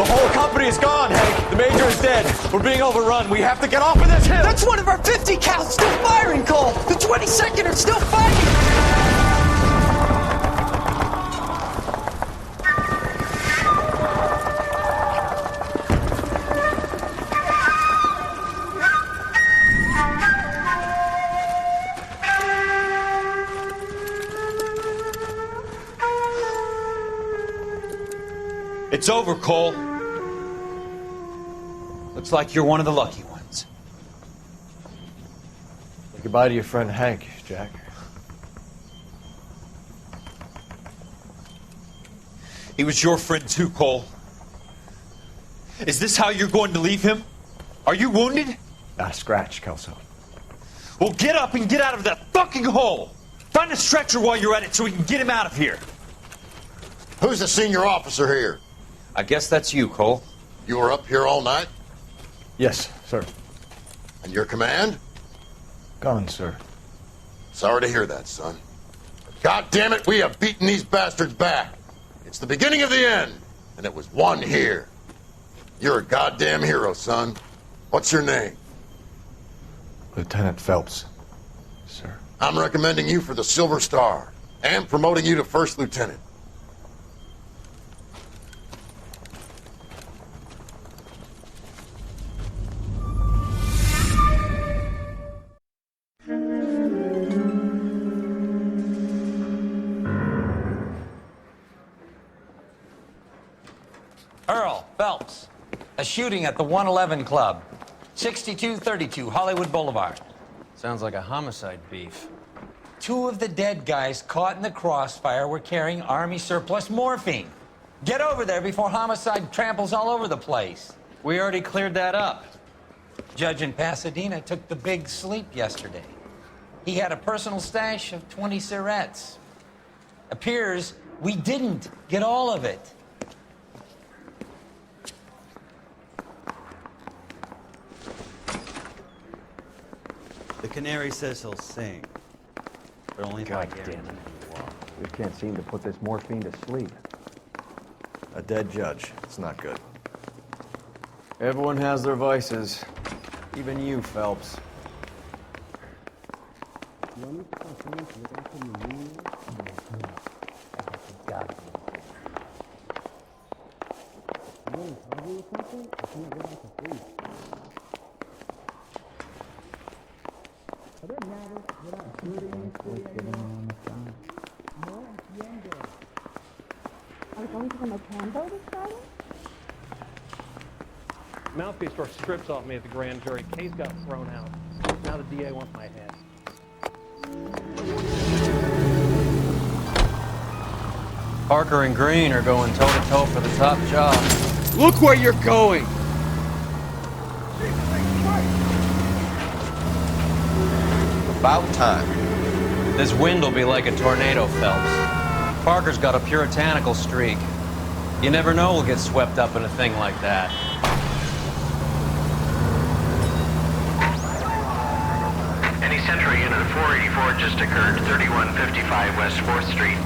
The whole company is gone, Hank. The major is dead. We're being overrun. We have to get off of this hill. That's one of our 50 cows still firing, Cole. The 22nd are still fighting. It's over, Cole. Looks like you're one of the lucky ones. Say goodbye to your friend Hank, Jack. He was your friend too, Cole. Is this how you're going to leave him? Are you wounded? Not a scratch, Kelso. Well, get up and get out of that fucking hole! Find a stretcher while you're at it so we can get him out of here. Who's the senior officer here? I guess that's you, Cole. You were up here all night? Yes, sir. And your command? Gone, sir. Sorry to hear that, son. God damn it, we have beaten these bastards back. It's the beginning of the end, and it was one here. You're a goddamn hero, son. What's your name? Lieutenant Phelps, sir. I'm recommending you for the Silver Star and promoting you to First Lieutenant. Earl Phelps, a shooting at the 111 Club, 6232 Hollywood Boulevard. Sounds like a homicide beef. Two of the dead guys caught in the crossfire were carrying Army surplus morphine. Get over there before homicide tramples all over the place. We already cleared that up. Judge in Pasadena took the big sleep yesterday. He had a personal stash of 20 cigarettes. Appears we didn't get all of it. The canary says he'll sing, but only if I God guarantee damn it. he will. We can't seem to put this morphine to sleep. A dead judge. It's not good. Everyone has their vices. Even you, Phelps. Mouthpiece tore strips off me at the grand jury. Case got thrown out. Now the DA wants my head. Parker and Green are going toe-to-toe for the top job. Look where you're going. About time. This wind will be like a tornado, Phelps. Parker's got a puritanical streak. You never know we'll get swept up in a thing like that. Any Central Unit 484 just occurred, 3155 West 4th Street.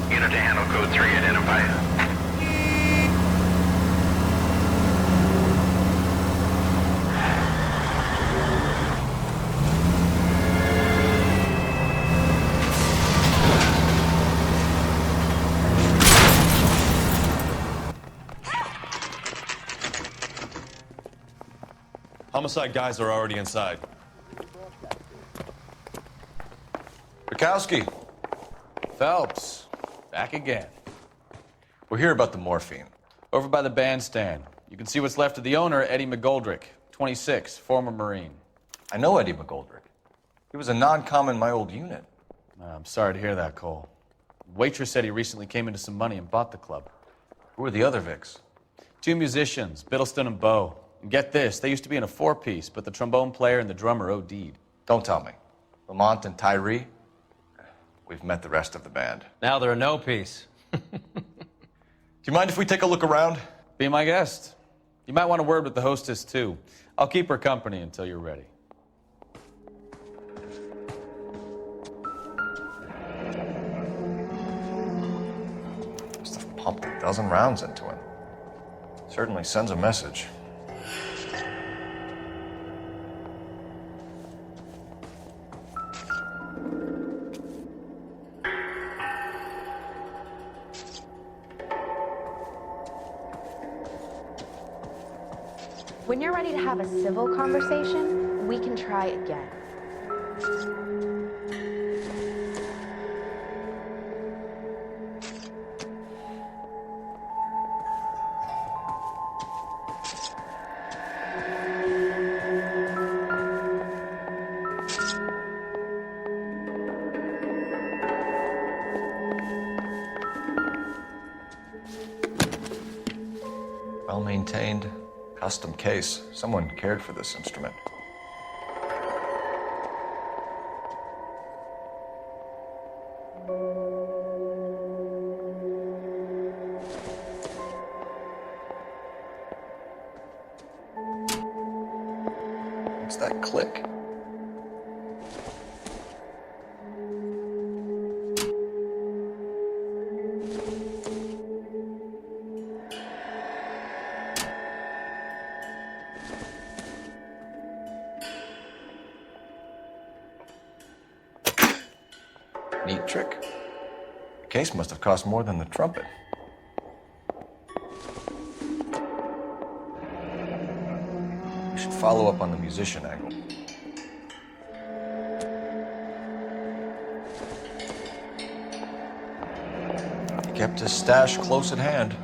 Unit to handle code 3, identify. Homicide guys are already inside. Bukowski, Phelps, back again. we're here about the morphine. Over by the bandstand. You can see what's left of the owner, Eddie McGoldrick, 26, former Marine. I know Eddie McGoldrick. He was a non-com in my old unit. I'm sorry to hear that, Cole. Waitress said he recently came into some money and bought the club. Who are the other Vics? Two musicians, Biddleston and Bowe. And get this, they used to be in a four-piece, but the trombone player and the drummer OD'd. Don't tell me. Lamont and Tyree? We've met the rest of the band. Now they're a no-piece. Do you mind if we take a look around? Be my guest. You might want a word with the hostess, too. I'll keep her company until you're ready. Must have pumped a dozen rounds into him. Certainly sends a message. When you're ready to have a civil conversation, we can try again. Well-maintained, custom case. Someone cared for this instrument. What's that click? Neat trick. The case must have cost more than the trumpet. We should follow up on the musician angle. He kept his stash close at hand.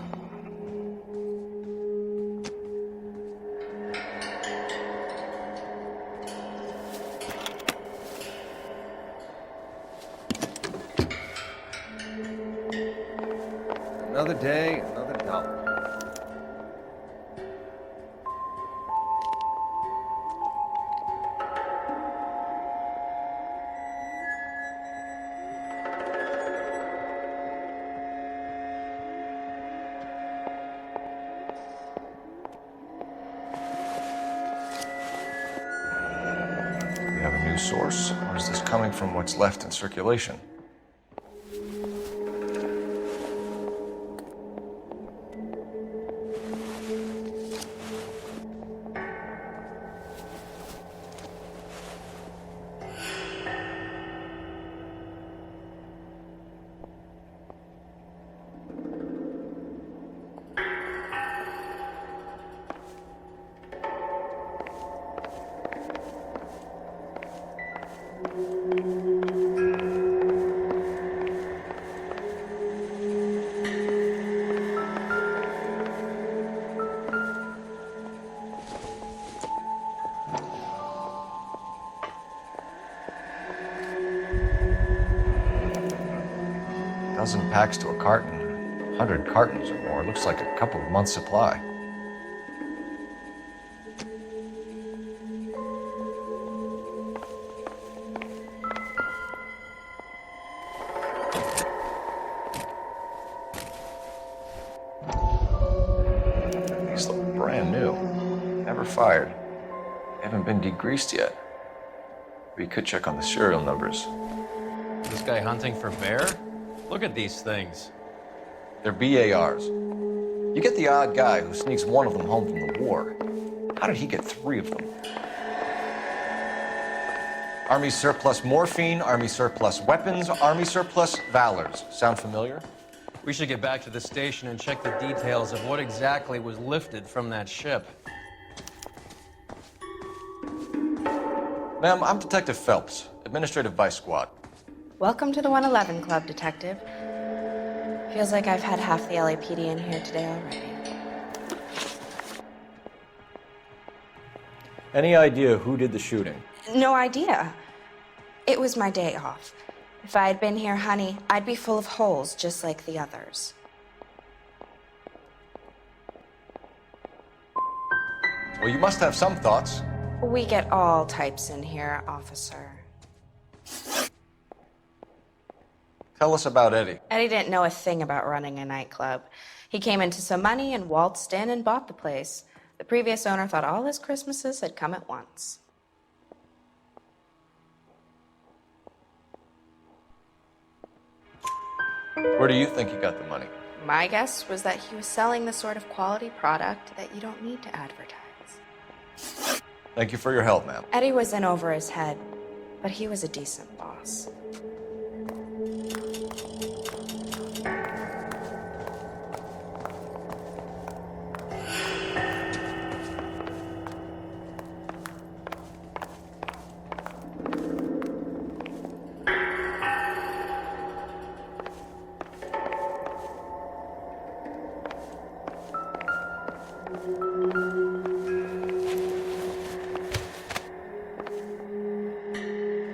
Another day, another dollar. Do we have a new source, or is this coming from what's left in circulation? Dozen packs to a carton, 100 cartons or more. Looks like a couple of months' supply. These look brand new. Never fired. Haven't been degreased yet. We could check on the serial numbers. This guy hunting for bear? Look at these things. They're BARs. You get the odd guy who sneaks one of them home from the war. How did he get 3 of them? Army surplus morphine, Army surplus weapons, Army surplus valors. Sound familiar? We should get back to the station and check the details of what exactly was lifted from that ship. Ma'am, I'm Detective Phelps, Administrative Vice Squad. Welcome to the 111 Club, Detective. Feels like I've had half the LAPD in here today already. Any idea who did the shooting? No idea. It was my day off. If I had been here, honey, I'd be full of holes just like the others. Well, you must have some thoughts. We get all types in here, officer. Tell us about Eddie. Eddie didn't know a thing about running a nightclub. He came into some money and waltzed in and bought the place. The previous owner thought all his Christmases had come at once. Where do you think he got the money? My guess was that he was selling the sort of quality product that you don't need to advertise. Thank you for your help, ma'am. Eddie was in over his head, but he was a decent boss.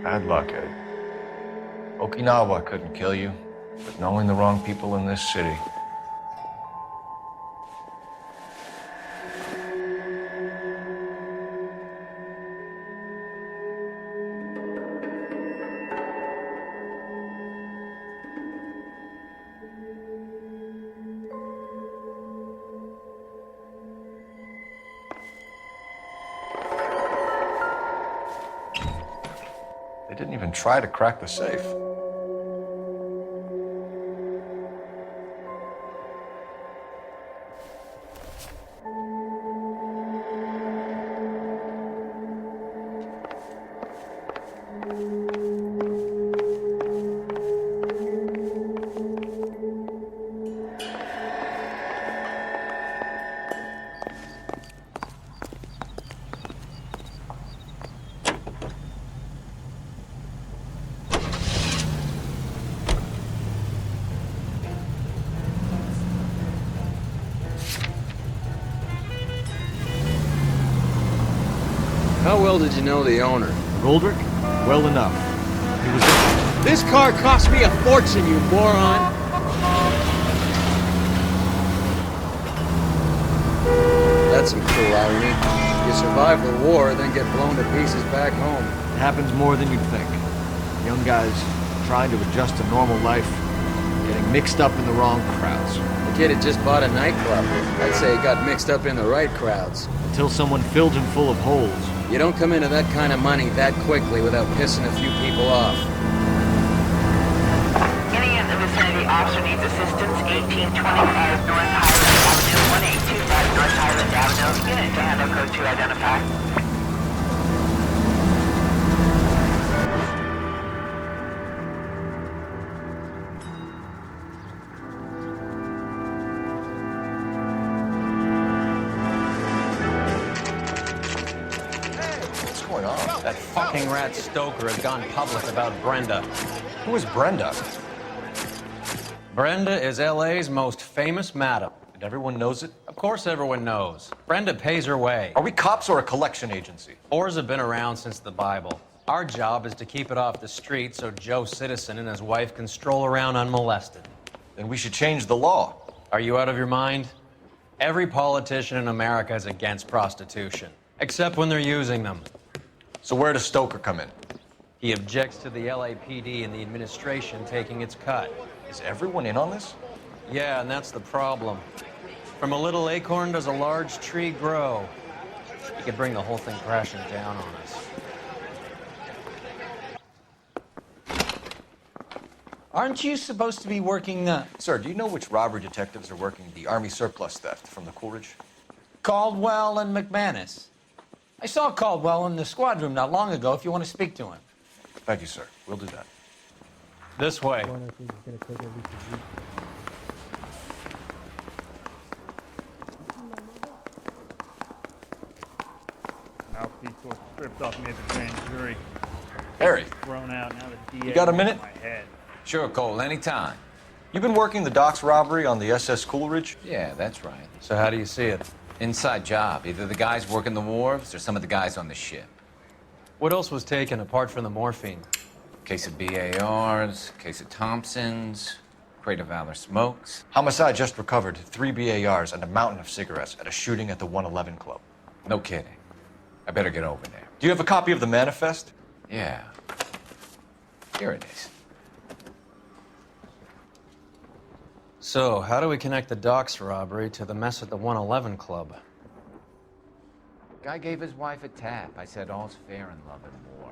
Bad luck, Eddie. Okinawa couldn't kill you, but knowing the wrong people in this city. They didn't even try to crack the safe. How well did you know the owner? Goldrick? Well enough. He was... This car cost me a fortune, you moron! That's some cool irony. You survive the war, then get blown to pieces back home. It happens more than you'd think. Young guys trying to adjust to normal life, getting mixed up in the wrong crowds. The kid had just bought a nightclub. I'd say he got mixed up in the right crowds. Until someone filled him full of holes. You don't come into that kind of money that quickly without pissing a few people off. Any in the vicinity officer needs assistance, 1825 North Highland Avenue, 1825 North Highland Avenue. Unit to handle code 2 identify. That fucking rat Stoker has gone public about Brenda. Who is Brenda? Brenda is LA's most famous madam. And everyone knows it? Of course everyone knows. Brenda pays her way. Are we cops or a collection agency? Whores have been around since the Bible. Our job is to keep it off the street so Joe Citizen and his wife can stroll around unmolested. Then we should change the law. Are you out of your mind? Every politician in America is against prostitution, except when they're using them. So where does Stoker come in? He objects to the LAPD and the administration taking its cut. Is everyone in on this? Yeah, and that's the problem. From a little acorn does a large tree grow. You could bring the whole thing crashing down on us. Aren't you supposed to be working Sir, do you know which robbery detectives are working the Army surplus theft from the Coolidge? Caldwell and McManus. I saw Caldwell in the squad room not long ago if you want to speak to him. Thank you, sir. We'll do that. This way. Mouthpiece was stripped off me at the grand jury. Harry, Thrown out, now the DA you got a minute? my head. Sure, Cole, anytime. You've been working the docks robbery on the SS Coolidge? Yeah, that's right. So how do you see it? Inside job. Either the guys working the wharves or some of the guys on the ship. What else was taken apart from the morphine? Case of BARs, case of Thompsons, crate of Valor smokes. Homicide just recovered 3 BARs and a mountain of cigarettes at a shooting at the 111 Club. No kidding. I better get over there. Do you have a copy of the manifest? Yeah. Here it is. So, how do we connect the docks robbery to the mess at the 111 Club? Guy gave his wife a tap. I said all's fair in love and war.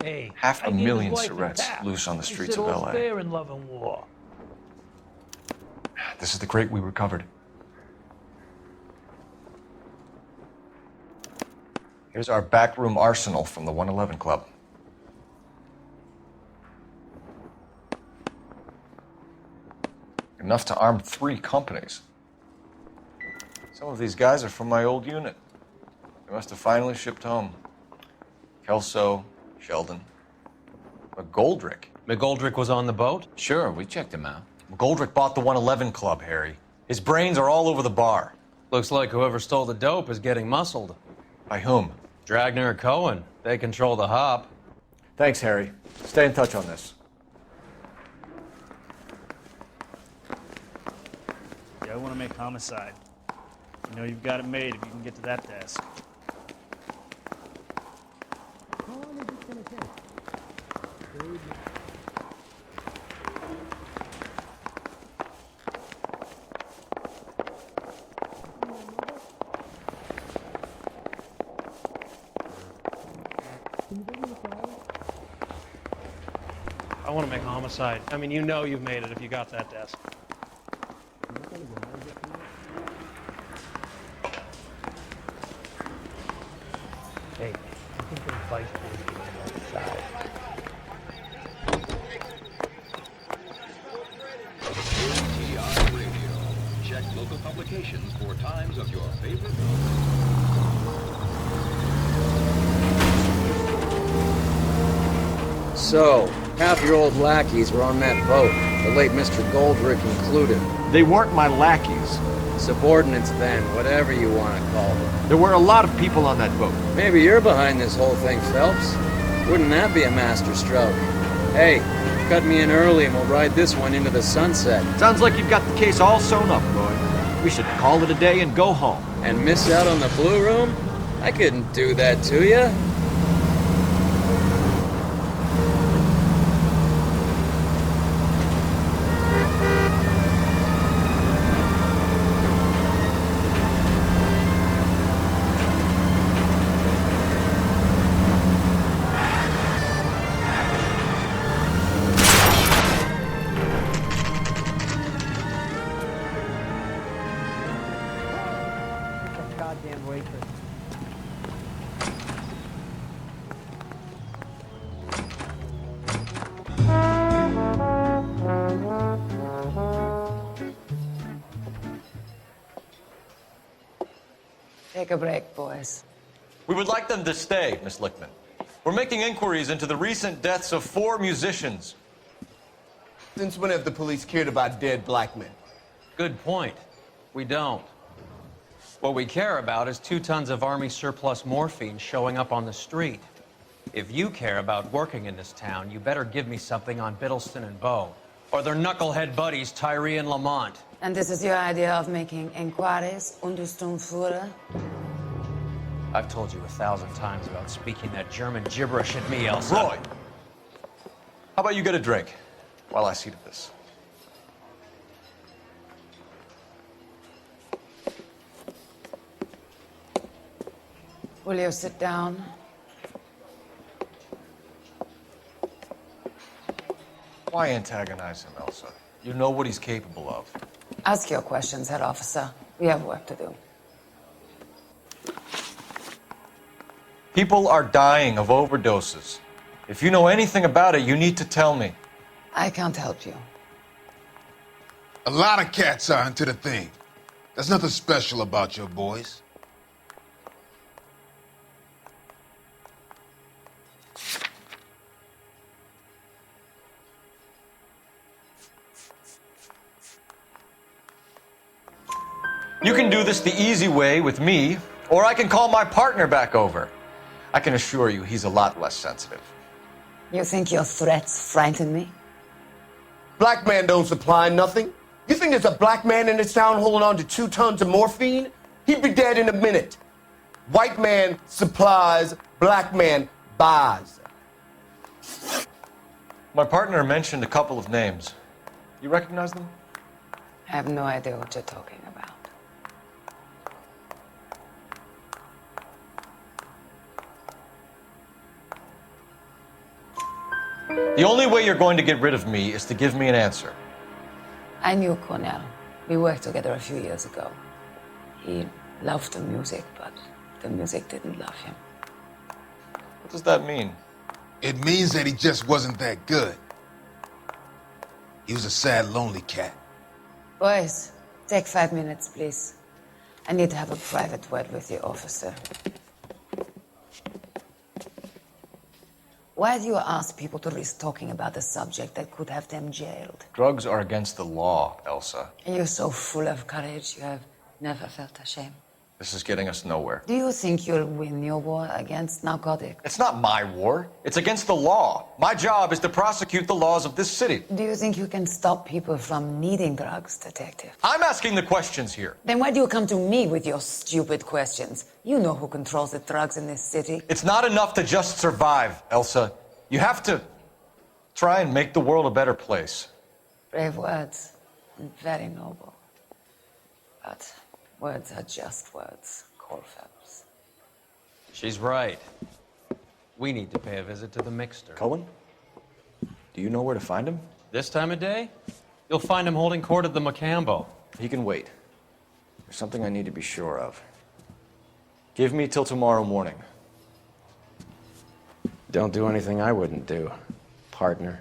Hey, 500,000 cigarettes loose on the streets of LA. Fair in love and war. This is the crate we recovered. Here's our backroom arsenal from the 111 Club. Enough to arm 3 companies. Some of these guys are from my old unit. They must have finally shipped home. Kelso, Sheldon, McGoldrick. McGoldrick was on the boat? Sure, we checked him out. McGoldrick bought the 111 Club, Harry. His brains are all over the bar. Looks like whoever stole the dope is getting muscled. By whom? Dragner or Cohen. They control the hop. Thanks, Harry. Stay in touch on this. Yeah, I want to make homicide. You know you've got it made if you can get to that desk. I want to make homicide. I mean, you know you've made it if you got that desk. Hey, I think those vice boys are outside. ATI Radio. Check local publications for times of your favorite. So, half your old lackeys were on that boat, the late Mr. Goldrick included. They weren't my lackeys. Subordinates then, whatever you want to call them. There were a lot of people on that boat. Maybe you're behind this whole thing, Phelps. Wouldn't that be a master stroke? Hey, cut me in early and we'll ride this one into the sunset. Sounds like you've got the case all sewn up, Roy. We should call it a day and go home. And miss out on the Blue Room? I couldn't do that to you. Goddamn waitress. Take a break, boys. We would like them to stay, Miss Lickman. We're making inquiries into the recent deaths of 4 musicians. Since when have the police cared about dead black men? Good point. We don't. What we care about is 2 tons of Army surplus morphine showing up on the street. If you care about working in this town, you better give me something on Biddleston and Bow, or their knucklehead buddies Tyree and Lamont. And this is your idea of making inquiries, Untersturmführer? I've told you 1,000 times about speaking that German gibberish at me, Elsa. Roy, how about you get a drink while I see to this? Will you sit down? Why antagonize him, Elsa? You know what he's capable of. Ask your questions, head officer. We have work to do. People are dying of overdoses. If you know anything about it, you need to tell me. I can't help you. A lot of cats are into the thing. There's nothing special about your boys. You can do this the easy way with me, or I can call my partner back over. I can assure you he's a lot less sensitive. You think your threats frighten me? Black man don't supply nothing. You think there's a black man in this town holding on to 2 tons of morphine? He'd be dead in a minute. White man supplies, black man buys. My partner mentioned a couple of names. You recognize them? I have no idea what you're talking about. The only way you're going to get rid of me is to give me an answer. I knew Cornell. We worked together a few years ago. He loved the music, but the music didn't love him. What does that mean? It means that he just wasn't that good. He was a sad, lonely cat. Boys, take 5 minutes, please. I need to have a private word with the officer. Why do you ask people to risk talking about a subject that could have them jailed? Drugs are against the law, Elsa. And you're so full of courage, you have never felt ashamed. This is getting us nowhere. Do you think you'll win your war against narcotics? It's not my war. It's against the law. My job is to prosecute the laws of this city. Do you think you can stop people from needing drugs, detective? I'm asking the questions here. Then why do you come to me with your stupid questions? You know who controls the drugs in this city. It's not enough to just survive, Elsa. You have to try and make the world a better place. Brave words, and very noble. But words are just words, Cole Phelps. She's right. We need to pay a visit to the Mixter. Cohen? Do you know where to find him? This time of day? You'll find him holding court at the Macambo. He can wait. There's something I need to be sure of. Give me till tomorrow morning. Don't do anything I wouldn't do, partner.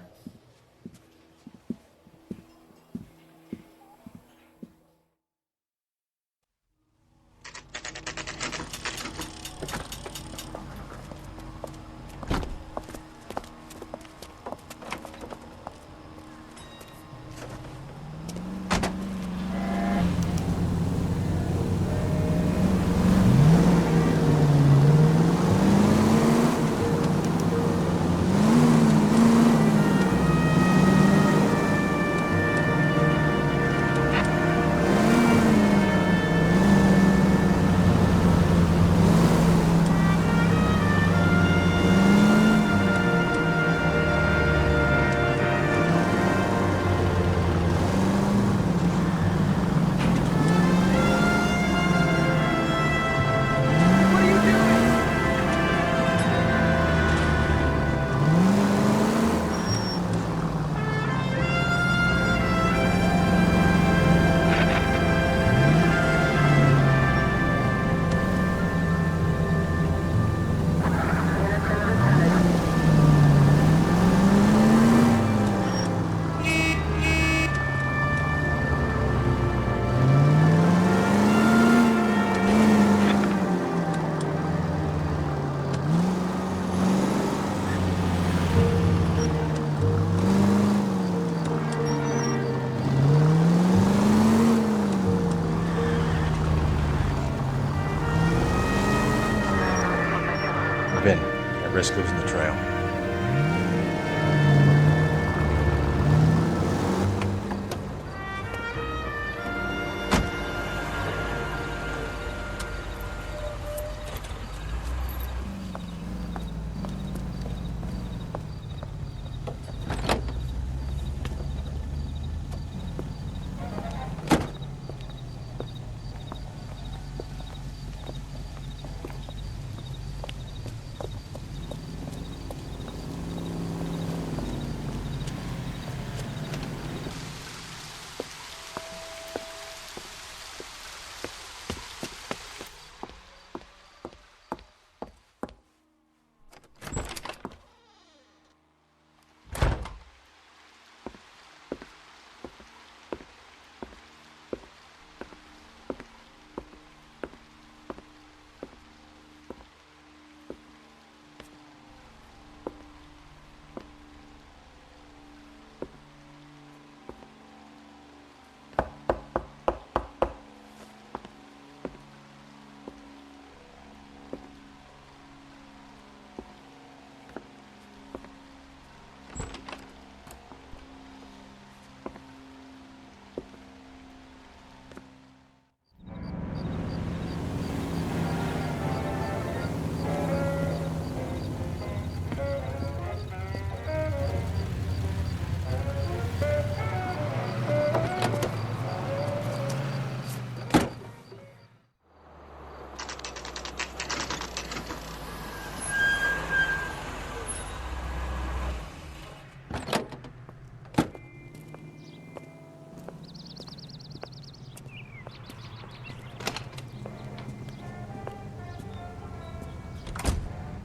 Vin, at risk losing the trail.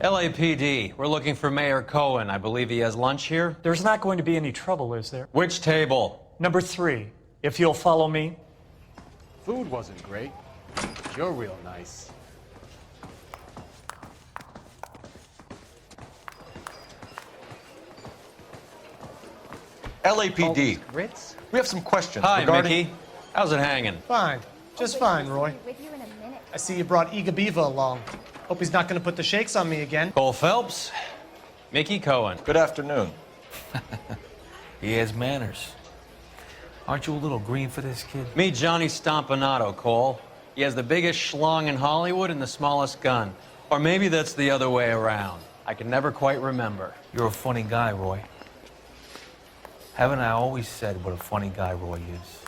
LAPD, we're looking for Mayor Cohen. I believe he has lunch here. There's not going to be any trouble, is there? Which table? Number 3, if you'll follow me. Food wasn't great. You're real nice. LAPD. Ritz? We have some questions Hi, regarding... Mickey. How's it hanging? Fine. Just fine, Roy. I see you brought Eager Beaver along. Hope he's not going to put the shakes on me again. Cole Phelps, Mickey Cohen. Good afternoon. He has manners. Aren't you a little green for this kid? Meet Johnny Stompanato, Cole. He has the biggest schlong in Hollywood and the smallest gun. Or maybe that's the other way around. I can never quite remember. You're a funny guy, Roy. Haven't I always said what a funny guy Roy is?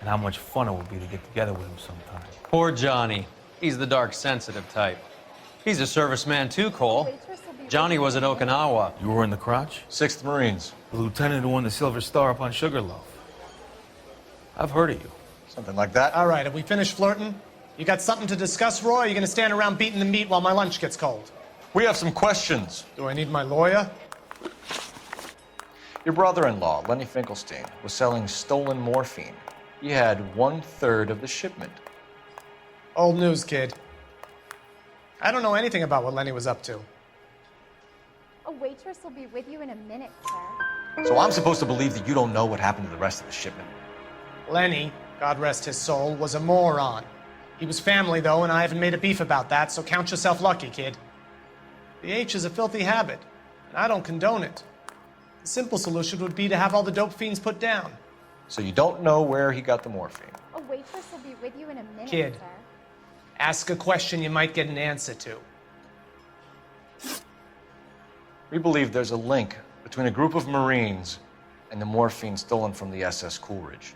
And how much fun it would be to get together with him sometime. Poor Johnny. He's the dark, sensitive type. He's a serviceman too, Cole. Johnny was at Okinawa. You were in the crotch? 6th Marines. The lieutenant who won the Silver Star up on Sugarloaf. I've heard of you. Something like that. All right, have we finished flirting? You got something to discuss, Roy, or are you going to stand around beating the meat while my lunch gets cold? We have some questions. Do I need my lawyer? Your brother-in-law, Lenny Finkelstein, was selling stolen morphine. He had 1/3 of the shipment. Old news, kid. I don't know anything about what Lenny was up to. A waitress will be with you in a minute, sir. So I'm supposed to believe that you don't know what happened to the rest of the shipment? Lenny, God rest his soul, was a moron. He was family, though, and I haven't made a beef about that, so count yourself lucky, kid. The H is a filthy habit, and I don't condone it. The simple solution would be to have all the dope fiends put down. So you don't know where he got the morphine? A waitress will be with you in a minute, Kid, sir. ask a question you might get an answer to. We believe there's a link between a group of Marines and the morphine stolen from the SS Coolidge.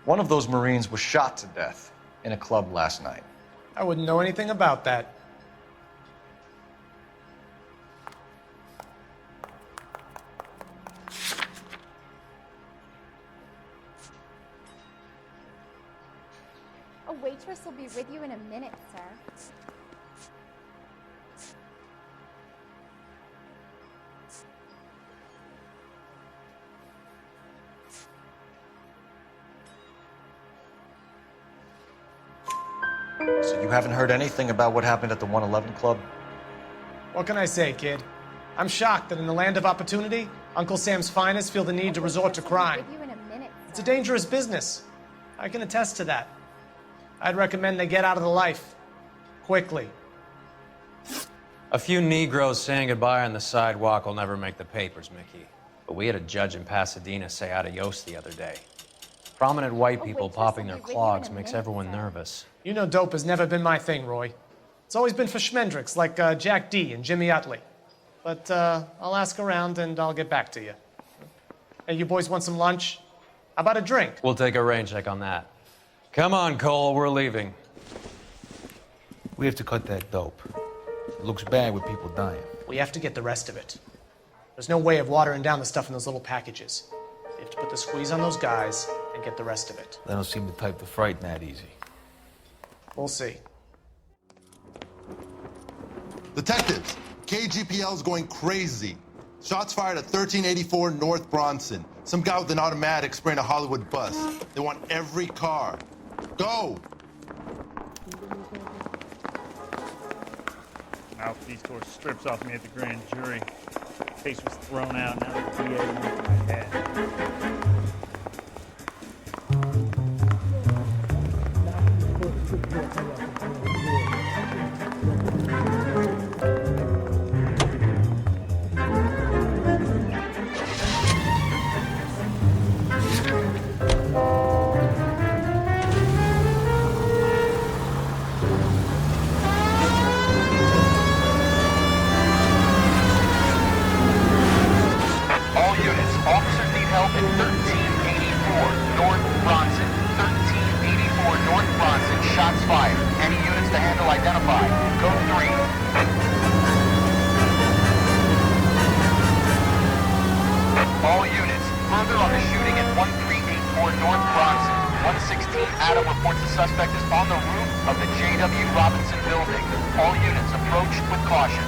One of those Marines was shot to death in a club last night. I wouldn't know anything about that. A waitress will be with you in a minute, sir. So you haven't heard anything about what happened at the 111 Club? What can I say, kid? I'm shocked that in the land of opportunity, Uncle Sam's finest feel the need to resort to crime. With you in a minute, It's a dangerous business. I can attest to that. I'd recommend they get out of the life. Quickly. A few Negroes saying goodbye on the sidewalk will never make the papers, Mickey. But we had a judge in Pasadena say adios the other day. Prominent white people popping their clogs makes everyone nervous. You know dope has never been my thing, Roy. It's always been for schmendricks like Jack D. and Jimmy Utley. But I'll ask around and I'll get back to you. Hey, you boys want some lunch? How about a drink? We'll take a rain check on that. Come on, Cole, we're leaving. We have to cut that dope. It looks bad with people dying. We have to get the rest of it. There's no way of watering down the stuff in those little packages. You have to put the squeeze on those guys and get the rest of it. They don't seem the type to frighten that easy. We'll see. Detectives, KGPL's going crazy. Shots fired at 1384 North Bronson. Some guy with an automatic spraying a Hollywood bus. They want every car. Go! Mouthpiece tore strips off me at the grand jury. Case was thrown out, now the DA wants my head. All units, officers need help at 1384 North Bronson. 1384 North Bronson, shots fired. Any units to handle identified. Code 3. All units, further on the shooting at 1384 North Bronson. 116 Adam reports the suspect is on the roof of the J.W. Robinson building. All units approach with caution.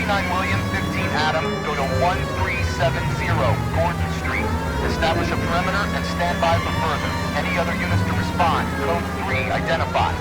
29 William, 15 Adam, go to 1370 Gordon Street. Establish a perimeter and stand by for further. Any other units to respond. Code 3 identified.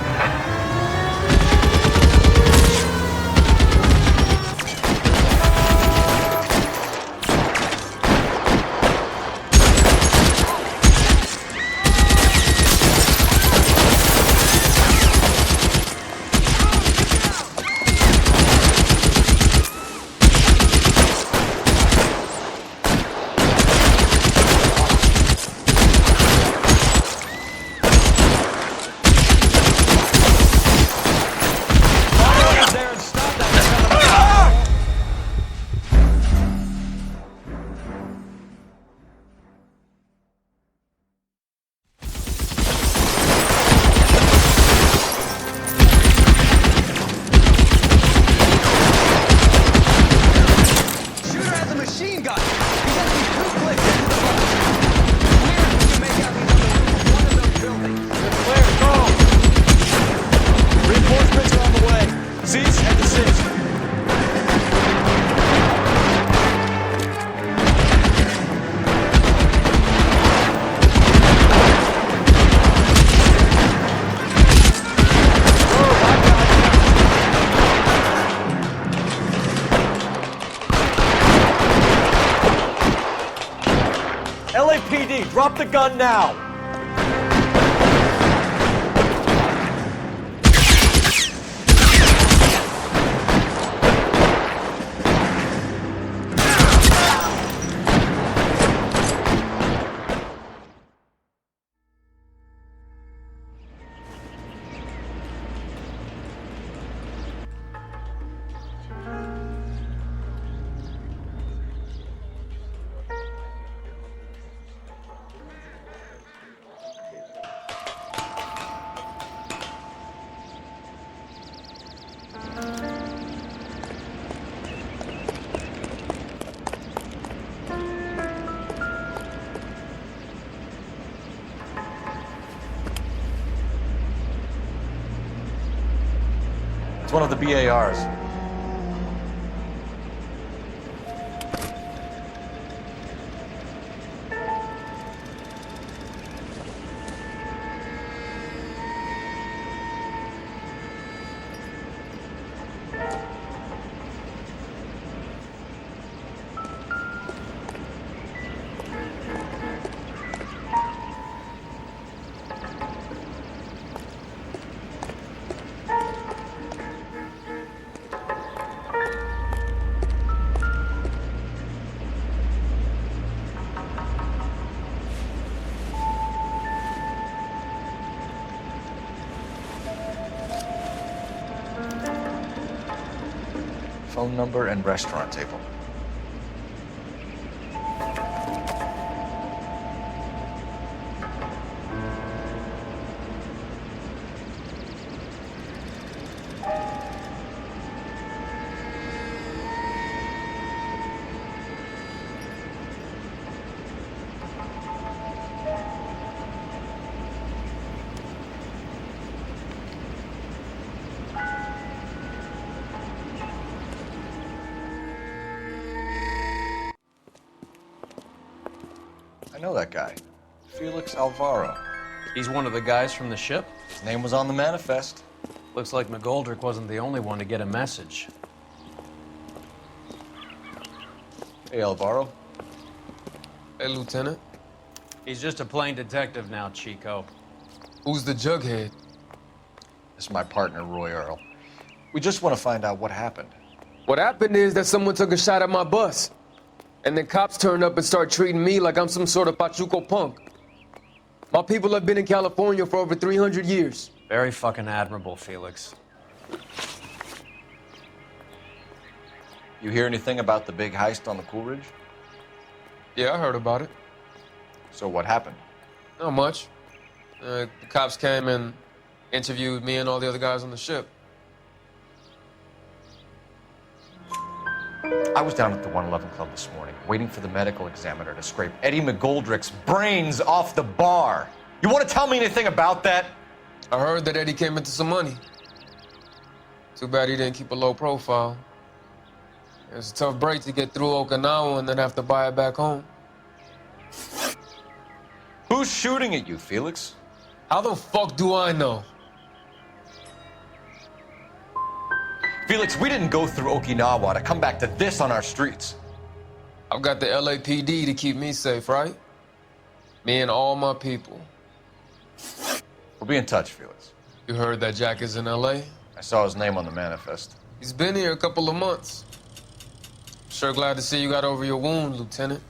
LAPD, drop the gun now! One of the BARs. Phone number and restaurant table. I know that guy. Felix Alvaro. He's one of the guys from the ship? His name was on the manifest. Looks like McGoldrick wasn't the only one to get a message. Hey, Alvaro. Hey, Lieutenant. He's just a plain detective now, Chico. Who's the jughead? This is my partner, Roy Earl. We just want to find out what happened. What happened is that someone took a shot at my bus. And then cops turned up and start treating me like I'm some sort of Pachuco punk. My people have been in California for over 300 years. Very fucking admirable, Felix. You hear anything about the big heist on the Coolidge? Yeah, I heard about it. So what happened? Not much. The cops came and interviewed me and all the other guys on the ship. I was down at the 111 Club this morning, waiting for the medical examiner to scrape Eddie McGoldrick's brains off the bar. You want to tell me anything about that? I heard that Eddie came into some money. Too bad he didn't keep a low profile. It's a tough break to get through Okinawa and then have to buy it back home. Who's shooting at you, Felix? How the fuck do I know? Felix, we didn't go through Okinawa to come back to this on our streets. I've got the LAPD to keep me safe, right? Me and all my people. We'll be in touch, Felix. You heard that Jack is in LA? I saw his name on the manifest. He's been here a couple of months. Sure glad to see you got over your wound, Lieutenant.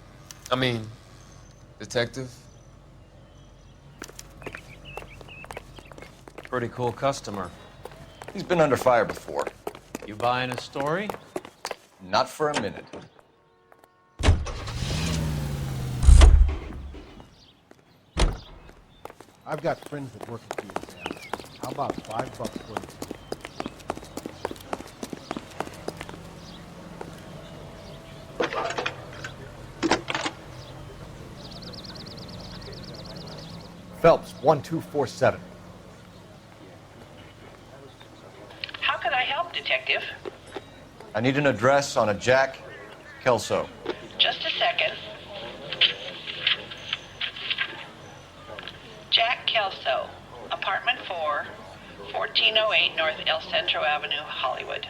I mean, Detective. Pretty cool customer. He's been under fire before. You buying a story? Not for a minute. I've got friends that work at the exam. How about $5 for them? Phelps, 1247. How can I help, Detective? I need an address on a Jack Kelso. Just a second. Jack Kelso, apartment 4, 1408 North El Centro Avenue, Hollywood.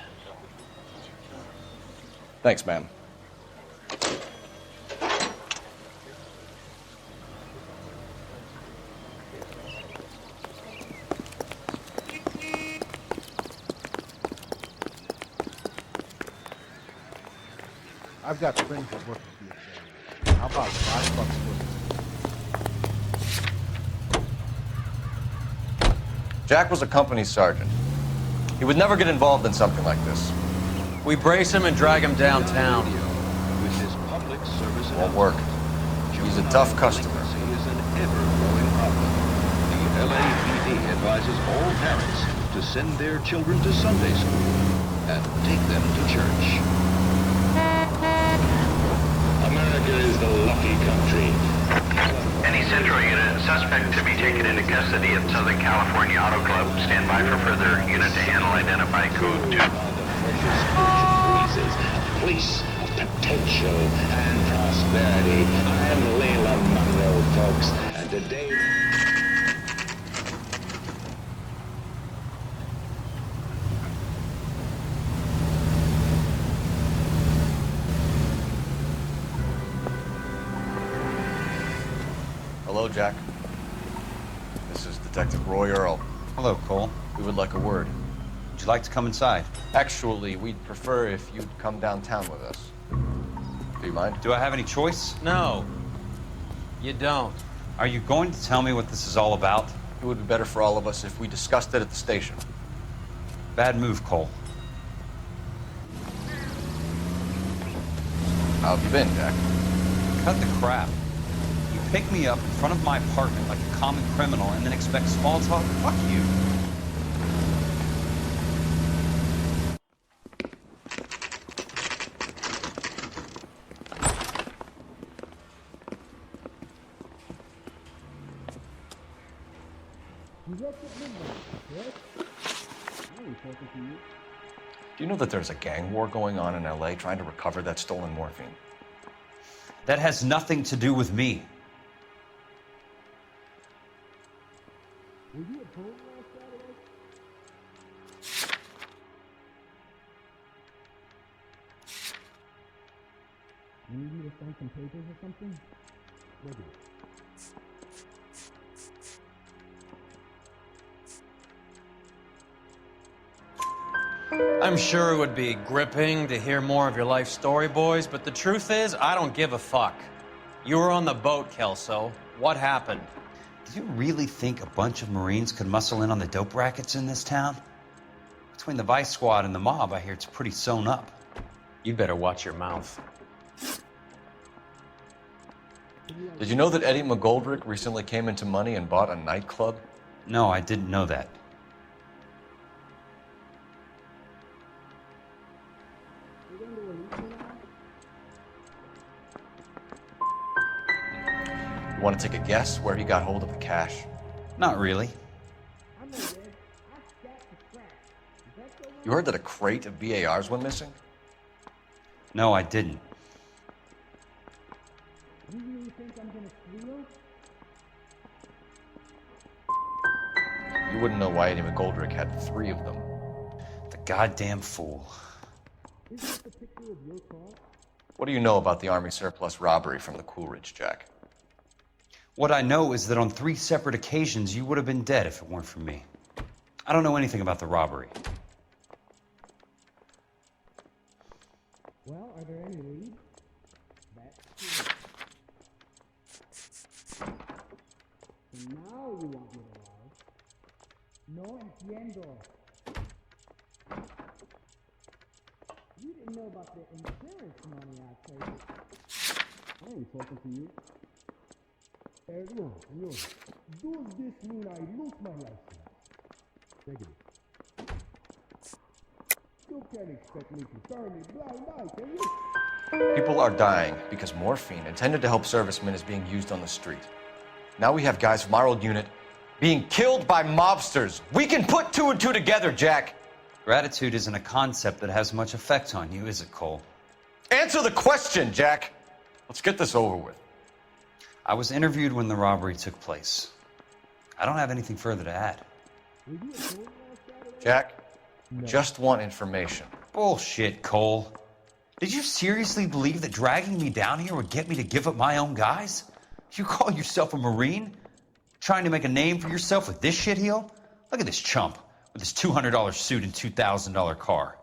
Thanks, ma'am. I've got friends that work at the exam. How about $5 for them? Jack was a company sergeant. He would never get involved in something like this. We brace him and drag him downtown. With his public service Won't work. He's a tough customer. is an ever-growing problem. The LAPD advises all parents to send their children to Sunday school and take them to church. America is the lucky country. Any Central unit, suspect to be taken into custody at Southern California Auto Club. Stand by for further unit to handle identify code 2. Breezes, a place of potential and prosperity. I'm Layla Monroe, folks, and today... Hello, Jack. This is Detective Roy Earl. Hello, Cole. We would like a word. Would you like to come inside? Actually, we'd prefer if you'd come downtown with us. Do you mind? Do I have any choice? No, you don't. Are you going to tell me what this is all about? It would be better for all of us if we discussed it at the station. Bad move, Cole. How have you been, Jack? Cut the crap. You pick me up in front of my apartment like a common criminal and then expect small talk? Fuck you. Do you know that there's a gang war going on in LA trying to recover that stolen morphine? That has nothing to do with me. You need me to sign some papers or something? Maybe. I'm sure it would be gripping to hear more of your life story, boys, but the truth is, I don't give a fuck. You were on the boat, Kelso. What happened? Do you really think a bunch of Marines could muscle in on the dope rackets in this town? Between the Vice Squad and the mob, I hear it's pretty sewn up. You'd better watch your mouth. Did you know that Eddie McGoldrick recently came into money and bought a nightclub? No, I didn't know that. You want to take a guess where he got hold of the cash? Not really. You heard that a crate of BARs went missing? No, I didn't. You really think I'm gonna squeal? You wouldn't know why Eddie McGoldrick had 3 of them. The goddamn fool. Is this the picture of your car? What do you know about the Army surplus robbery from the Coolidge, Jack? What I know is that on 3 separate occasions you would have been dead if it weren't for me. I don't know anything about the robbery. Well, are there any leads? That's true. So now you want me to lie? No entiendo. You didn't know about the insurance money I paid. I ain't talking to you. No. Does this mean I lose my license? Negative. You can't expect me to turn a blind eye, can you? People are dying because morphine intended to help servicemen is being used on the street. Now we have guys from our old unit being killed by mobsters. We can put 2 and 2 together, Jack. Gratitude isn't a concept that has much effect on you, is it, Cole? Answer the question, Jack. Let's get this over with. I was interviewed when the robbery took place. I don't have anything further to add. Jack, just want information. Bullshit, Cole. Did you seriously believe that dragging me down here would get me to give up my own guys? You call yourself a Marine? Trying to make a name for yourself with this shitheel? Look at this chump with his $200 suit and $2,000 car.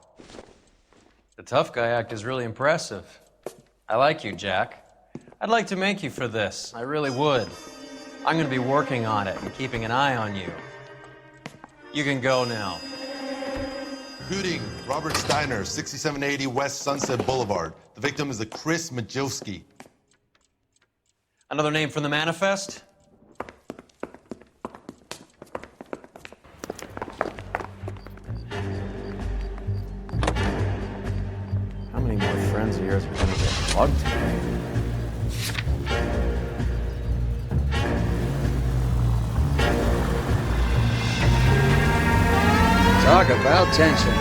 The tough guy act is really impressive. I like you, Jack. I'd like to make you for this. I really would. I'm going to be working on it and keeping an eye on you. You can go now. Shooting, Robert Steiner, 6780 West Sunset Boulevard. The victim is a Chris Majowski. Another name from the manifest? How many more friends of yours are going to get plugged today? Talk about tension.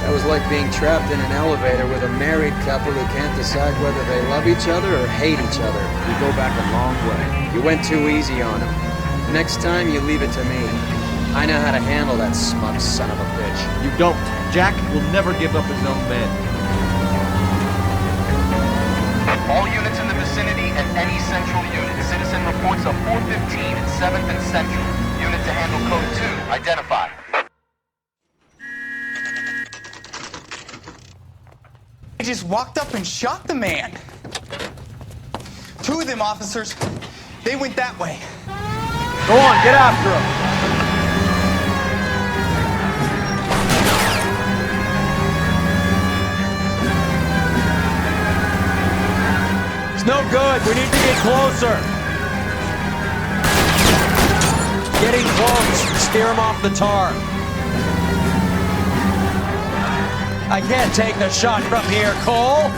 That was like being trapped in an elevator with a married couple who can't decide whether they love each other or hate each other. We go back a long way. You went too easy on him. Next time, you leave it to me. I know how to handle that smug son of a bitch. You don't. Jack will never give up his own men. All units in the vicinity and any central unit. Citizen reports of 415 at 7th and Central. Unit to handle code 2. Identify. They just walked up and shot the man. 2 of them officers, they went that way. Go on, get after him. It's no good. We need to get closer. Getting close. Steer him off the tar. I can't take the shot from here, Cole.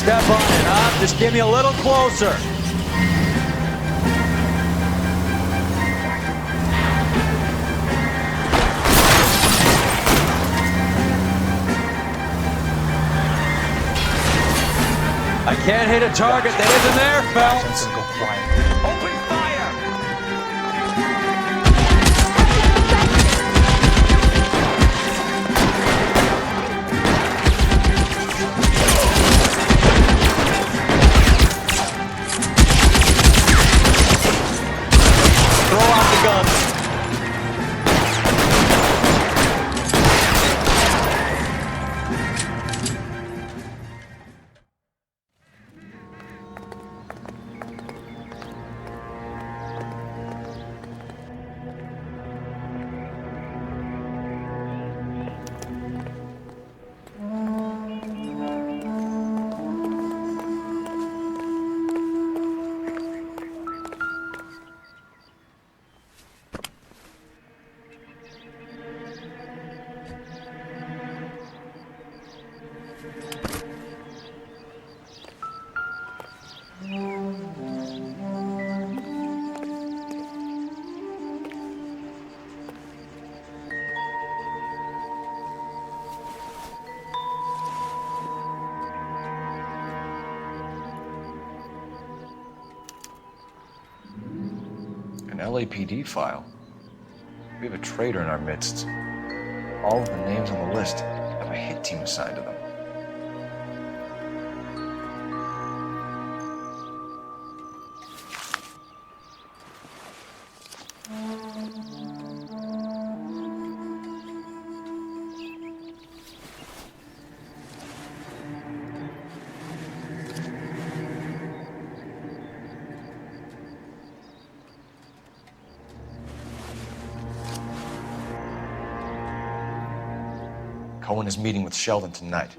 Step on it, huh? Just get me a little closer. I can't hit a target that isn't there, Phelps. Go quiet. Open fire! Throw out the gun. An LAPD file. We have a traitor in our midst. All of the names on the list have a hit team assigned to them. Cohen is meeting with Sheldon tonight.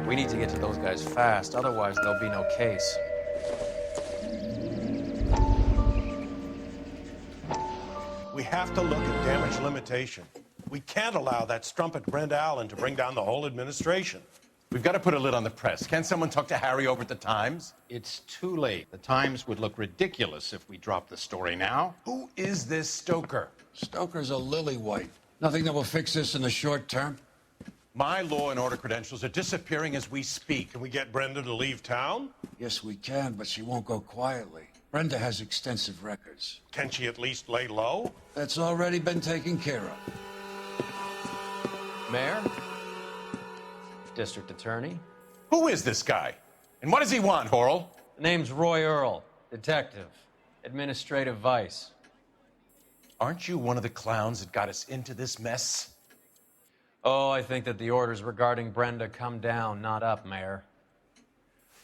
We need to get to those guys fast, otherwise there'll be no case. We have to look at damage limitation. We can't allow that strumpet Brent Allen to bring down the whole administration. We've got to put a lid on the press. Can someone talk to Harry over at the Times? It's too late. The Times would look ridiculous if we dropped the story now. Who is this Stoker? Stoker's a lily-white. Nothing that will fix this in the short term. My law and order credentials are disappearing as we speak. Can we get Brenda to leave town? Yes, we can, but she won't go quietly. Brenda has extensive records. Can she at least lay low? That's already been taken care of. Mayor? District Attorney? Who is this guy? And what does he want, Horrell? The name's Roy Earl, detective, administrative vice. Aren't you one of the clowns that got us into this mess? Oh, I think that the orders regarding Brenda come down, not up, Mayor.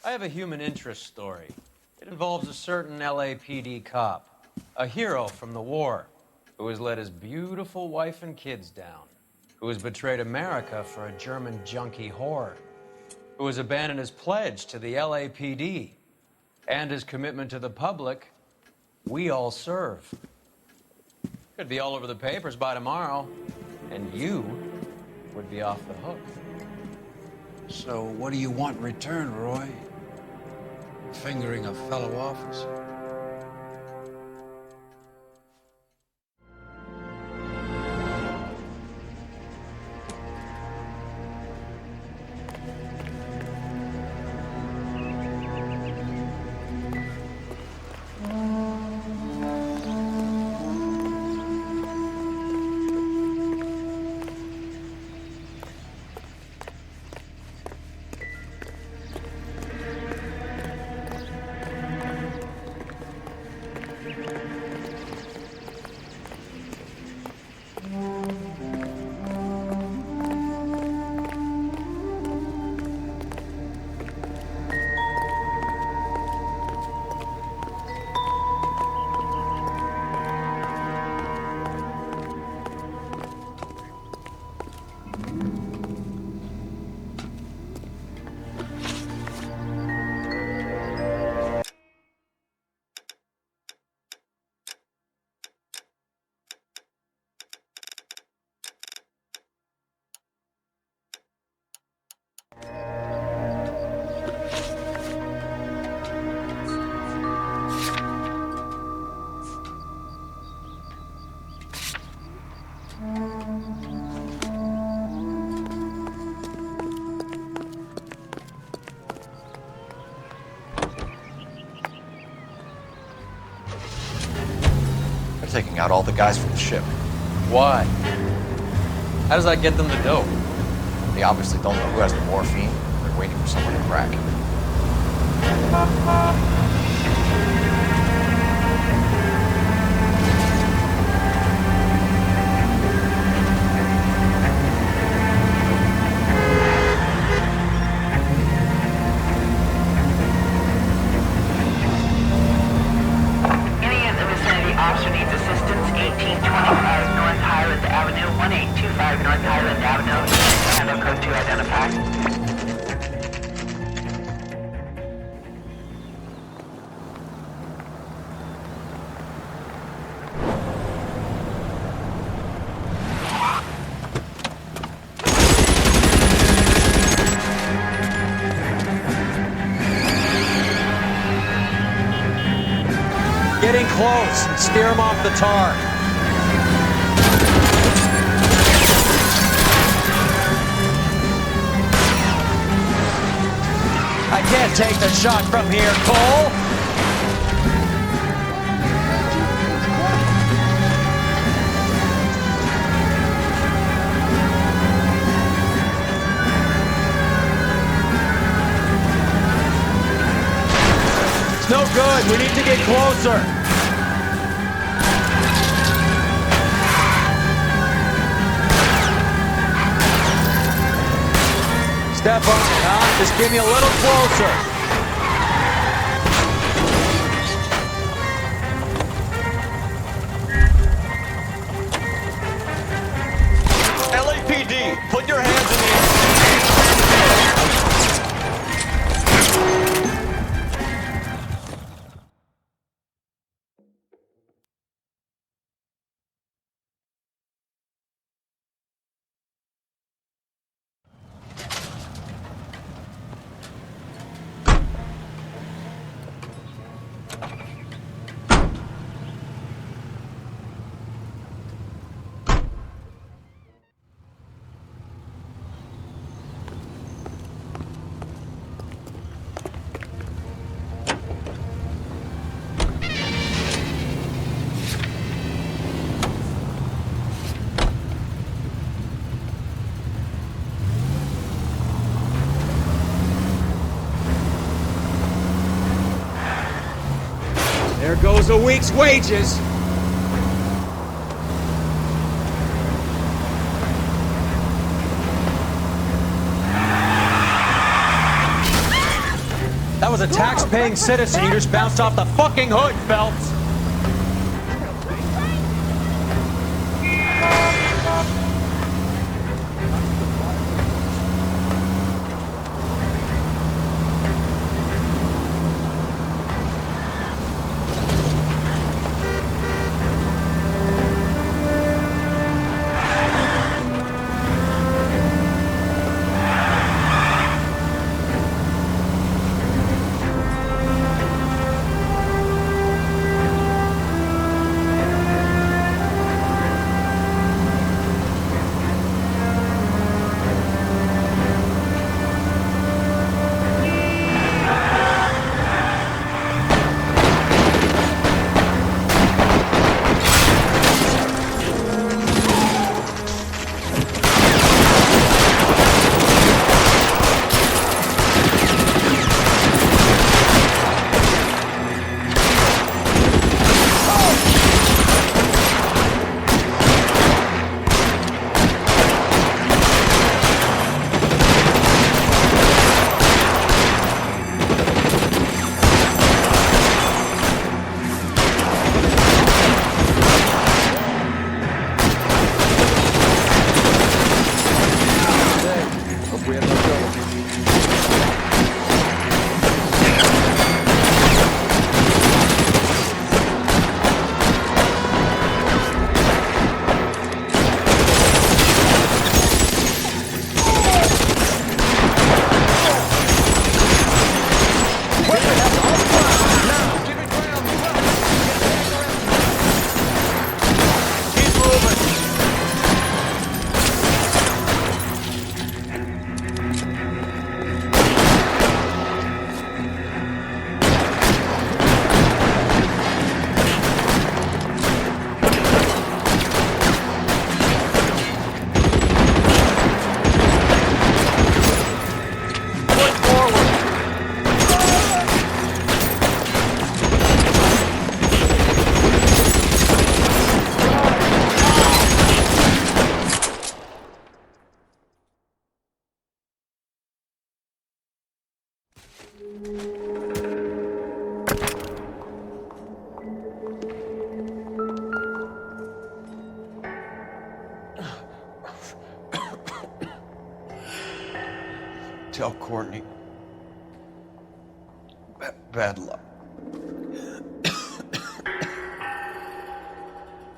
I have a human interest story. It involves a certain LAPD cop, a hero from the war, who has let his beautiful wife and kids down, who has betrayed America for a German junkie whore, who has abandoned his pledge to the LAPD and his commitment to the public. We all serve. Could be all over the papers by tomorrow, and you would be off the hook. So what do you want in return, Roy? Fingering a fellow officer? Taking out all the guys from the ship. Why? How does that get them the dope? They obviously don't know who has the morphine. They're waiting for someone to crack. Officer needs assistance, 1825 North Highland Avenue, 1825 North Highland Avenue. Handle code 2 identified. Getting close and steer him off the tar. can't take the shot from here, Cole! It's no good. We need to get closer. Step on it, huh? Just give me a little closer. LAPD, put your hands in the air. There goes a week's wages. That was a tax-paying citizen. You just bounced off the fucking hood, Phelps. Tell Courtney. Bad luck.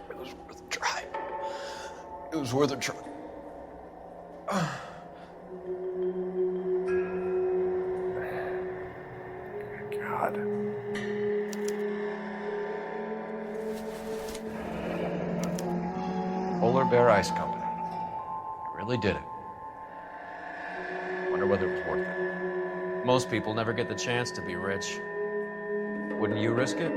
It was worth a try. It was worth a try. God. Polar Bear Ice Company. I really did it. Wonder whether it was worth it. Most people never get the chance to be rich. Wouldn't you risk it?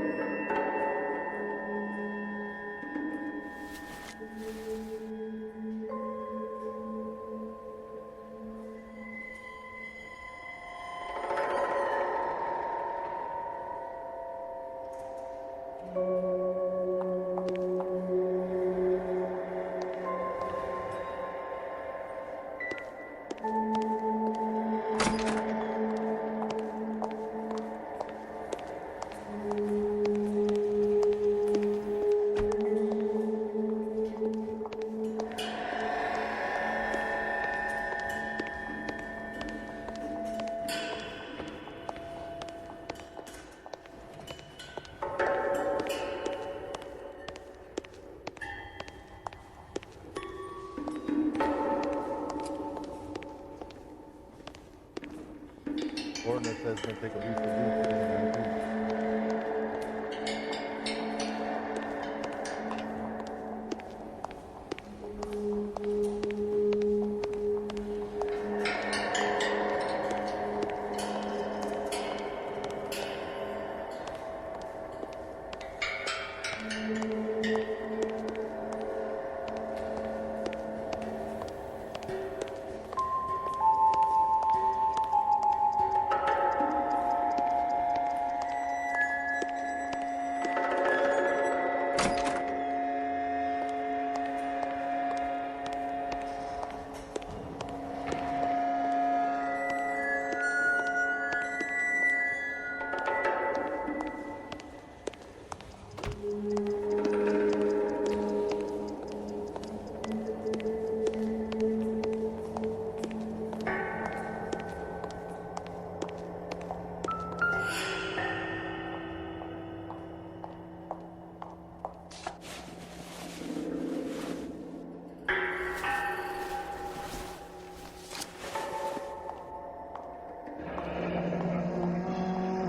Ordinance says it's going to take at least a week.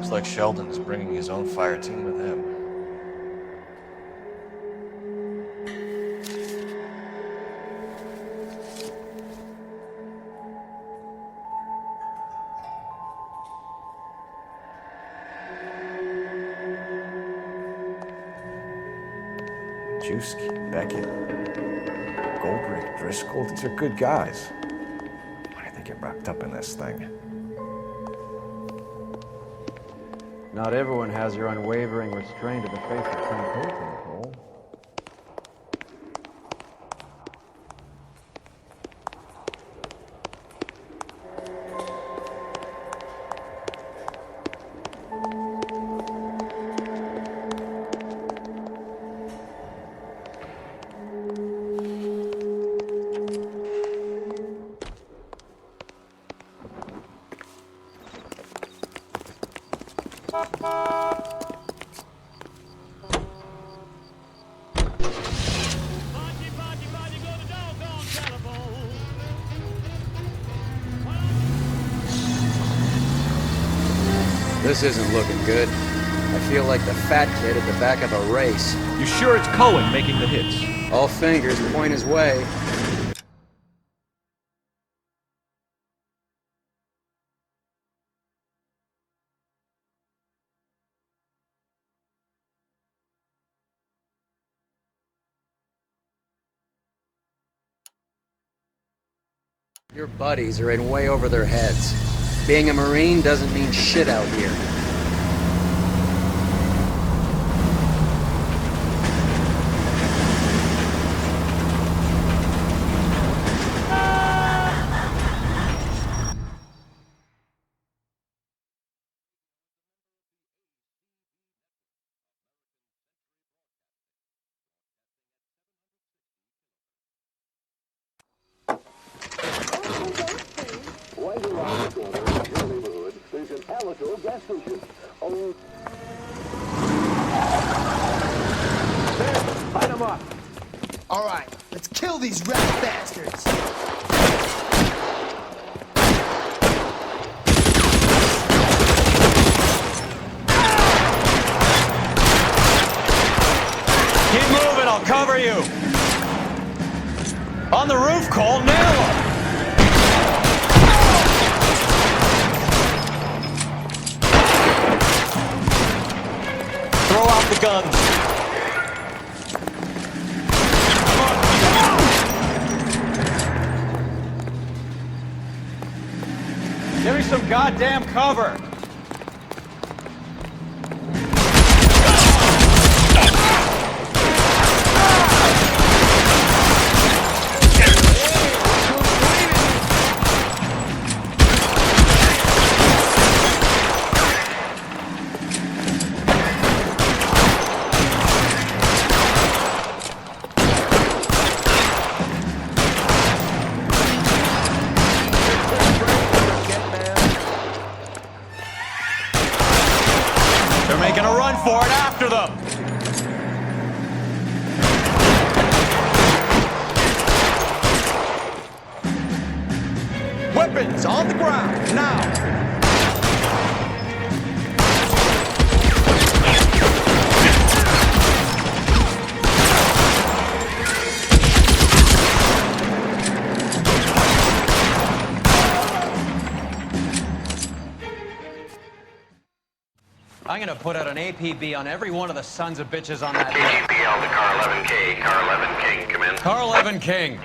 Looks like Sheldon's bringing his own fire team with him. Majewski, Beckett, Goldrick, Driscoll, these are good guys. Why did they get wrapped up in this thing? Not everyone has your unwavering restraint of the face of temptation, Cole. This isn't looking good. I feel like the fat kid at the back of a race. You sure it's Cohen making the hits? All fingers point his way. Your buddies are in way over their heads. Being a Marine doesn't mean shit out here. Light them up. All right, let's kill these rat bastards. Keep moving, I'll cover you. On the roof, Cole, nail him. Throw out the guns. Give me some goddamn cover! Making a run for it after them! Weapons on the ground, now! I'm gonna put out an APB on every one of the sons of bitches on that KGPL to car 11K. Car 11 King, come in. Car 11 King.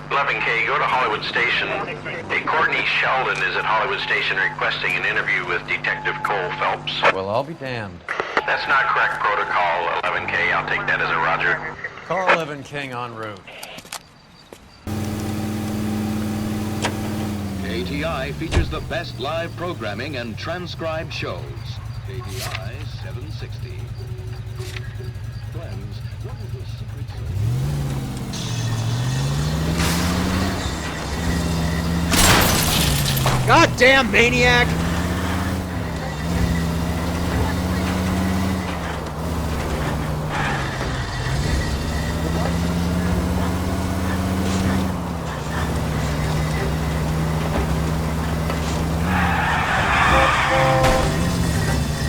11K, go to Hollywood Station. Hey, Courtney Sheldon is at Hollywood Station requesting an interview with Detective Cole Phelps. Well, I'll be damned. That's not correct protocol, 11K. I'll take that as a roger. Car 11 King en route. KTI features the best live programming and transcribed shows. KTI 760. Friends, what is the secret sauce? Goddamn maniac!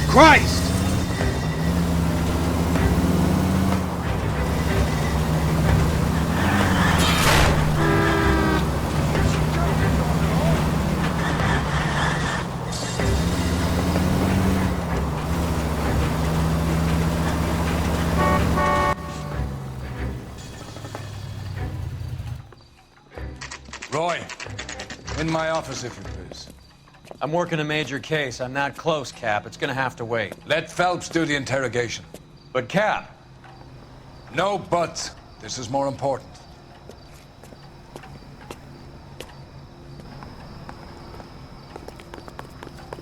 Christ! Roy, in my office, if you please. I'm working a major case. I'm not close, Cap. It's gonna have to wait. Let Phelps do the interrogation. But, Cap. No buts. This is more important.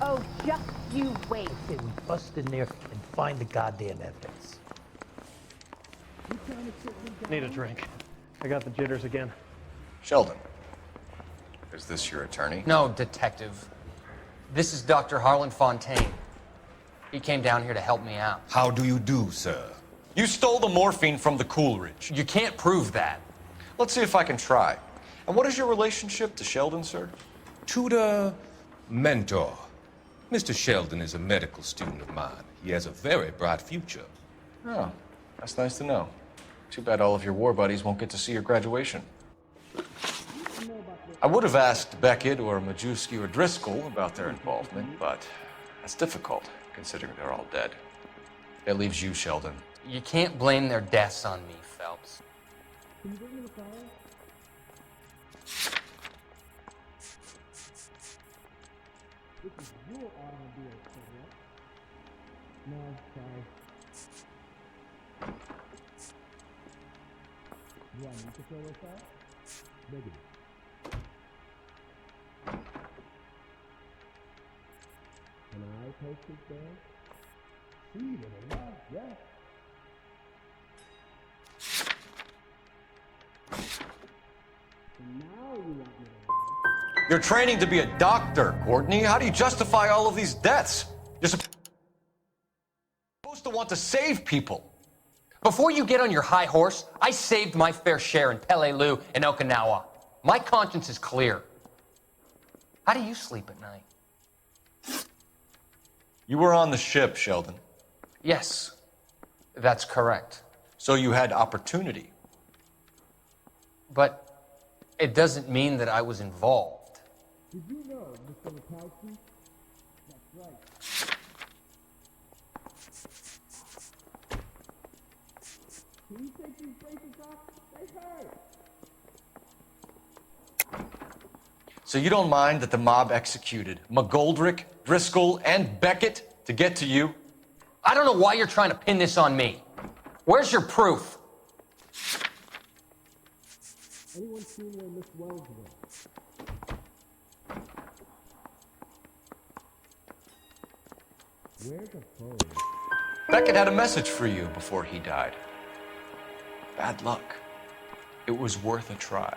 Oh, just you wait. Okay, we bust in there and find the goddamn evidence. Need a drink. I got the jitters again. Sheldon, is this your attorney? No, detective. This is Dr. Harlan Fontaine. He came down here to help me out. How do you do, sir? You stole the morphine from the Coolidge. You can't prove that. Let's see if I can try. And what is your relationship to Sheldon, sir? Tutor, mentor. Mr. Sheldon is a medical student of mine. He has a very bright future. Oh, that's nice to know. Too bad all of your war buddies won't get to see your graduation. I would have asked Beckett or Majewski or Driscoll about their involvement, but that's difficult, considering they're all dead. That leaves you, Sheldon. You can't blame their deaths on me, Phelps. Can you bring me the fire? This is your automobile, correct? No, sorry. Do I need to throw this out? Maybe. Can I post this down? See, little love, yeah. And now you want me to... You're training to be a doctor, Courtney. How do you justify all of these deaths? You're supposed to want to save people. Before you get on your high horse, I saved my fair share in Peleliu and Okinawa. My conscience is clear. How do you sleep at night? You were on the ship, Sheldon. Yes, that's correct. So you had opportunity. But it doesn't mean that I was involved. Did you know, Mr. Mikowski? That's right. Can you take these braces off? They hurt. So you don't mind that the mob executed McGoldrick, Driscoll, and Beckett to get to you? I don't know why you're trying to pin this on me. Where's your proof? Anyone seen where Miss Wells went? Where's the phone? Beckett had a message for you before he died. Bad luck. It was worth a try.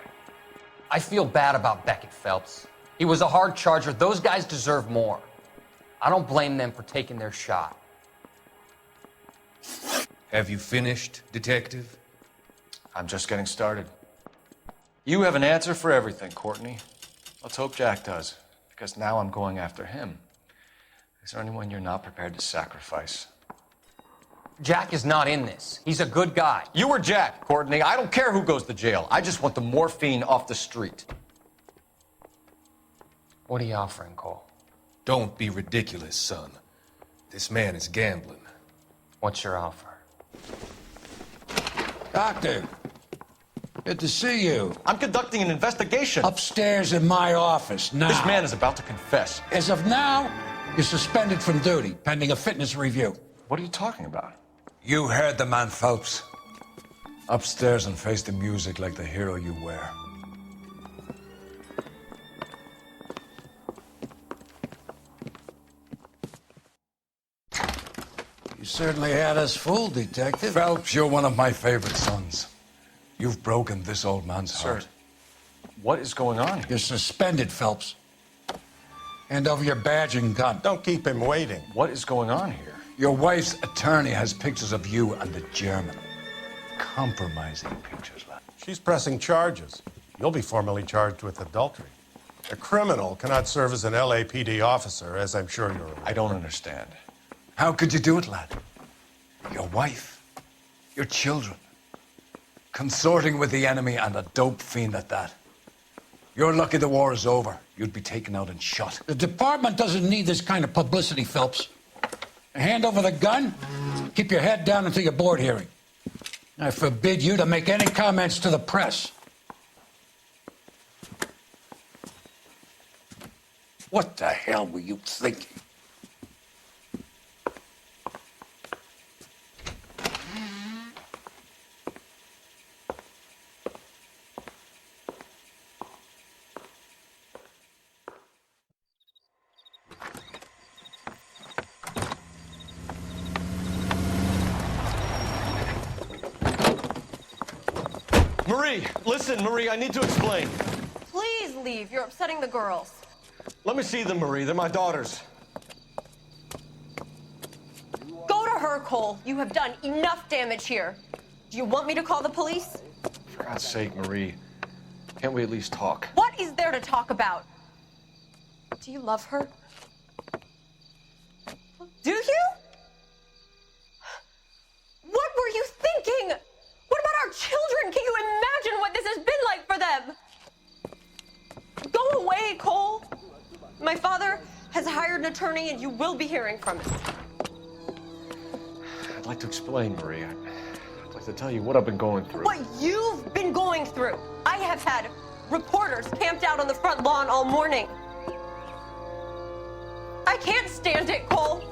I feel bad about Beckett, Phelps. He was a hard charger. Those guys deserve more. I don't blame them for taking their shot. Have you finished, Detective? I'm just getting started. You have an answer for everything, Courtney. Let's hope Jack does, because now I'm going after him. Is there anyone you're not prepared to sacrifice? Jack is not in this. He's a good guy. You were Jack, Courtney. I don't care who goes to jail. I just want the morphine off the street. What are you offering, Cole? Don't be ridiculous, son. This man is gambling. What's your offer? Doctor, good to see you. I'm conducting an investigation. Upstairs in my office, now. This man is about to confess. As of now, you're suspended from duty, pending a fitness review. What are you talking about? You heard the man, Phelps. Upstairs and face the music like the hero you were. You certainly had us fooled, Detective. Phelps, you're one of my favorite sons. You've broken this old man's heart. Sir, what is going on here? You're suspended, Phelps. Hand over your badge and gun. Don't keep him waiting. What is going on here? Your wife's attorney has pictures of you and the German. Compromising pictures, lad. She's pressing charges. You'll be formally charged with adultery. A criminal cannot serve as an LAPD officer, as I'm sure you're aware. I don't understand. How could you do it, lad? Your wife, your children, consorting with the enemy and a dope fiend at that. You're lucky the war is over. You'd be taken out and shot. The department doesn't need this kind of publicity, Phelps. Hand over the gun, keep your head down until your board hearing. I forbid you to make any comments to the press. What the hell were you thinking? Marie, listen, Marie, I need to explain. Please leave. You're upsetting the girls. Let me see them, Marie. They're my daughters. Go to her, Cole. You have done enough damage here. Do you want me to call the police? For God's sake, Marie, can't we at least talk? What is there to talk about? Do you love her? Do you? What were you thinking? What about our children? Can you imagine what this has been like for them? Go away, Cole. My father has hired an attorney and you will be hearing from him. I'd like to explain, Marie. I'd like to tell you what I've been going through. What you've been going through. I have had reporters camped out on the front lawn all morning. I can't stand it, Cole.